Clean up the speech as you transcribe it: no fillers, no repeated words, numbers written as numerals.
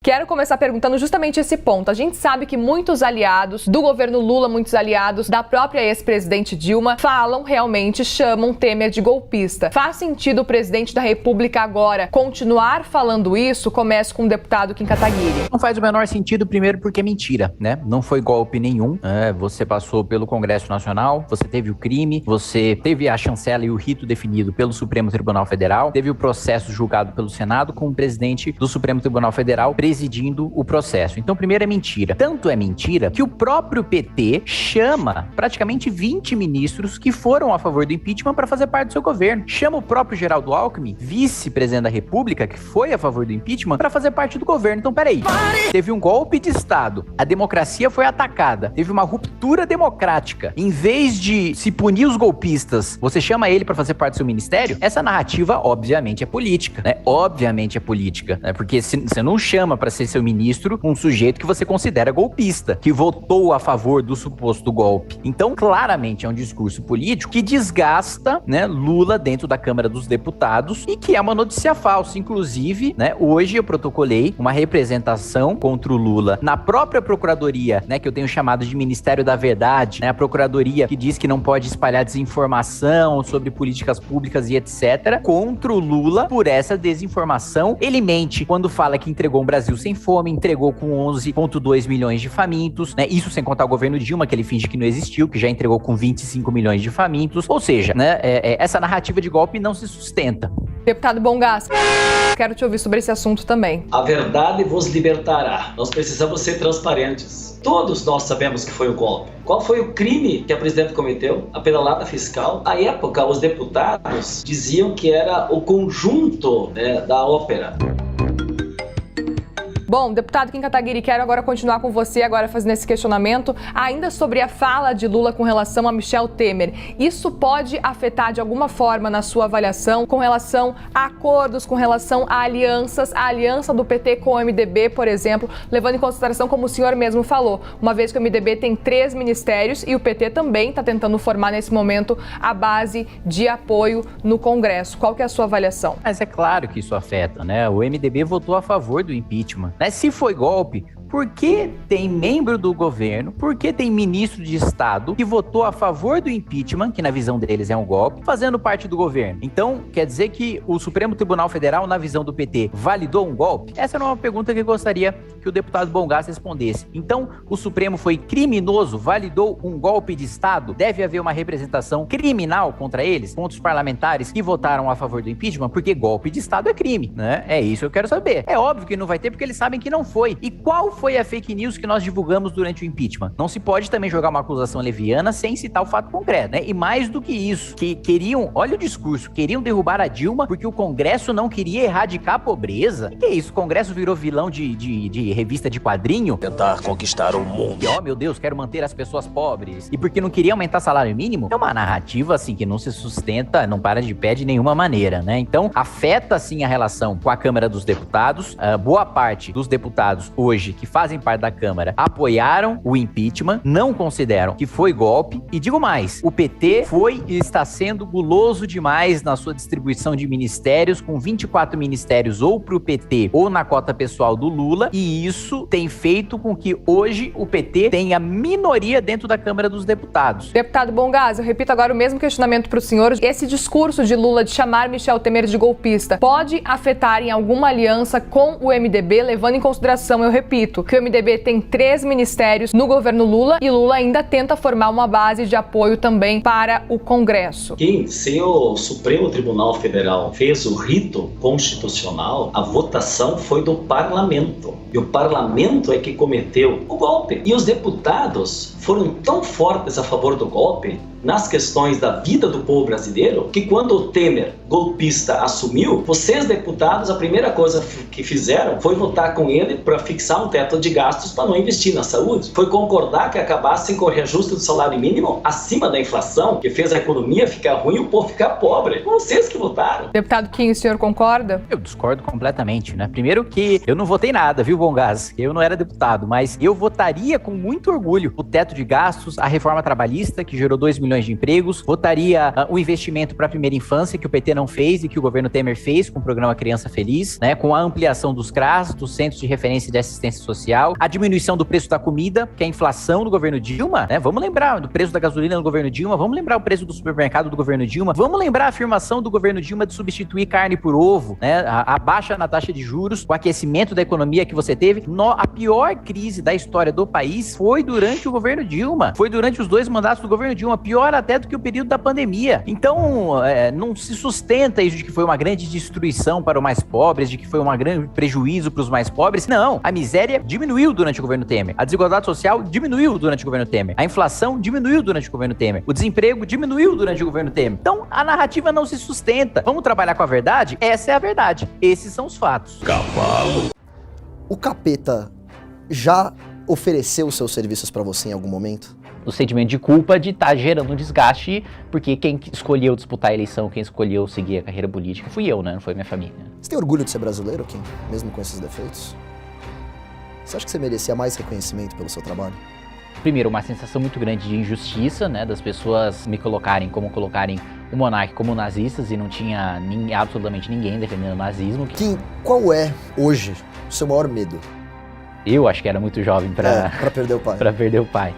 Quero começar perguntando justamente esse ponto. A gente sabe que muitos aliados do governo Lula, muitos aliados da própria ex-presidente Dilma, falam realmente, chamam Temer de golpista. Faz sentido o presidente da República agora continuar falando isso? Começo com o deputado Kim Kataguiri. Não faz o menor sentido, primeiro porque é mentira, né? Não foi golpe nenhum. Você passou pelo Congresso Nacional, você teve o crime, você teve a chancela e o rito definido pelo Supremo Tribunal Federal, teve o processo julgado pelo Senado com o presidente do Supremo Tribunal Federal presidindo o processo. Então, primeiro é mentira. Tanto é mentira que o próprio PT chama praticamente 20 ministros que foram a favor do impeachment para fazer parte do seu governo. Chama o próprio Geraldo Alckmin, vice-presidente da República, que foi a favor do impeachment, para fazer parte do governo. Então, peraí. Teve um golpe de Estado. A democracia foi atacada. Teve uma ruptura democrática. Em vez de se punir os golpistas, você chama ele para fazer parte do seu ministério? Essa narrativa, obviamente, é política, né? Obviamente é política, né? Porque você não chama para ser seu ministro um sujeito que você considera golpista, que votou a favor do suposto golpe. Então, claramente é um discurso político que desgasta, né, Lula dentro da Câmara dos Deputados e que é uma notícia falsa. Inclusive, né, hoje eu protocolei uma representação contra o Lula na própria Procuradoria, né, que eu tenho chamado de Ministério da Verdade, né, a Procuradoria que diz que não pode espalhar desinformação sobre políticas públicas e etc, contra o Lula por essa desinformação. Ele mente quando fala que entregou um Brasil sem fome, entregou com 11,2 milhões de famintos, né, isso sem contar o governo Dilma, que ele finge que não existiu, que já entregou com 25 milhões de famintos, ou seja, né, essa narrativa de golpe não se sustenta. Deputado Bongás, quero te ouvir sobre esse assunto também. A verdade vos libertará. Nós precisamos ser transparentes. Todos nós sabemos que foi o golpe. Qual foi o crime que a presidente cometeu? A pedalada fiscal. À época, os deputados diziam que era o conjunto, né, da ópera. Bom, deputado Kim Kataguiri, quero agora continuar com você, agora fazendo esse questionamento, ainda sobre a fala de Lula com relação a Michel Temer. Isso pode afetar de alguma forma na sua avaliação com relação a acordos, com relação a alianças, a aliança do PT com o MDB, por exemplo, levando em consideração, como o senhor mesmo falou, uma vez que o MDB tem 3 ministérios e o PT também está tentando formar nesse momento a base de apoio no Congresso. Qual que é a sua avaliação? Mas é claro que isso afeta, né? O MDB votou a favor do impeachment. Né? Se foi golpe, por que tem membro do governo, por que tem ministro de Estado que votou a favor do impeachment, que na visão deles é um golpe, fazendo parte do governo? Então, quer dizer que o Supremo Tribunal Federal, na visão do PT, validou um golpe? Essa era uma pergunta que eu gostaria que o deputado Bongás respondesse. Então, o Supremo foi criminoso, validou um golpe de Estado? Deve haver uma representação criminal contra eles, contra os parlamentares que votaram a favor do impeachment? Porque golpe de Estado é crime, né? É isso que eu quero saber. É óbvio que não vai ter, porque eles sabem que não foi. E qual foi a fake news que nós divulgamos durante o impeachment? Não se pode também jogar uma acusação leviana sem citar o fato concreto, né? E mais do que isso, que queriam, olha o discurso, queriam derrubar a Dilma porque o Congresso não queria erradicar a pobreza. Que é isso? O Congresso virou vilão de revista de quadrinho? Tentar conquistar o mundo. E, meu Deus, quero manter as pessoas pobres. E porque não queria aumentar salário mínimo? É uma narrativa, assim, que não se sustenta, não para de pé de nenhuma maneira, né? Então, afeta, sim, a relação com a Câmara dos Deputados. Boa parte dos deputados hoje que fazem parte da Câmara apoiaram o impeachment, não consideram que foi golpe. E digo mais, o PT foi e está sendo guloso demais na sua distribuição de ministérios, com 24 ministérios ou pro PT ou na cota pessoal do Lula, e isso tem feito com que hoje o PT tenha minoria dentro da Câmara dos Deputados. Deputado Bongás, eu repito agora o mesmo questionamento para o senhor. Esse discurso de Lula de chamar Michel Temer de golpista pode afetar em alguma aliança com o MDB, levando em consideração, eu repito, que o MDB tem 3 ministérios no governo Lula e Lula ainda tenta formar uma base de apoio também para o Congresso. Se o Supremo Tribunal Federal fez o rito constitucional, a votação foi do parlamento. E o parlamento é que cometeu o golpe. E os deputados foram tão fortes a favor do golpe nas questões da vida do povo brasileiro, que quando o Temer, golpista, assumiu, vocês, deputados, a primeira coisa que fizeram foi votar com ele para fixar um teto de gastos para não investir na saúde. Foi concordar que acabassem com o reajuste do salário mínimo acima da inflação, que fez a economia ficar ruim e o povo ficar pobre. Vocês que votaram. Deputado Kim, o senhor concorda? Eu discordo completamente, né? Primeiro que eu não votei nada, viu, Bongás? Eu não era deputado, mas eu votaria com muito orgulho o teto de gastos, a reforma trabalhista, que gerou 2 milhões milhões de empregos, votaria o investimento para a primeira infância, que o PT não fez e que o governo Temer fez com o programa Criança Feliz, né, com a ampliação dos CRAS, dos Centros de Referência de Assistência Social, a diminuição do preço da comida, que é a inflação do governo Dilma, né, vamos lembrar do preço da gasolina no governo Dilma, vamos lembrar o preço do supermercado do governo Dilma, vamos lembrar a afirmação do governo Dilma de substituir carne por ovo, né, a baixa na taxa de juros, o aquecimento da economia que você teve. A pior crise da história do país foi durante o governo Dilma, foi durante os 2 mandatos do governo Dilma, pior até do que o período da pandemia. Então, não se sustenta isso de que foi uma grande destruição para os mais pobres, de que foi um grande prejuízo para os mais pobres. Não, a miséria diminuiu durante o governo Temer, a desigualdade social diminuiu durante o governo Temer, a inflação diminuiu durante o governo Temer, o desemprego diminuiu durante o governo Temer. Então, a narrativa não se sustenta. Vamos trabalhar com a verdade? Essa é a verdade. Esses são os fatos. Cavalo. O capeta já ofereceu seus serviços pra você em algum momento? O sentimento de culpa de estar gerando um desgaste, porque quem escolheu disputar a eleição, quem escolheu seguir a carreira política fui eu, né? Não foi minha família. Você tem orgulho de ser brasileiro, Kim? Mesmo com esses defeitos? Você acha que você merecia mais reconhecimento pelo seu trabalho? Primeiro, uma sensação muito grande de injustiça, né? Das pessoas me colocarem o monarca como nazistas e não tinha absolutamente ninguém defendendo o nazismo. Kim, qual é, hoje, o seu maior medo? Eu acho que era muito jovem pra perder o pai. Pra perder o pai.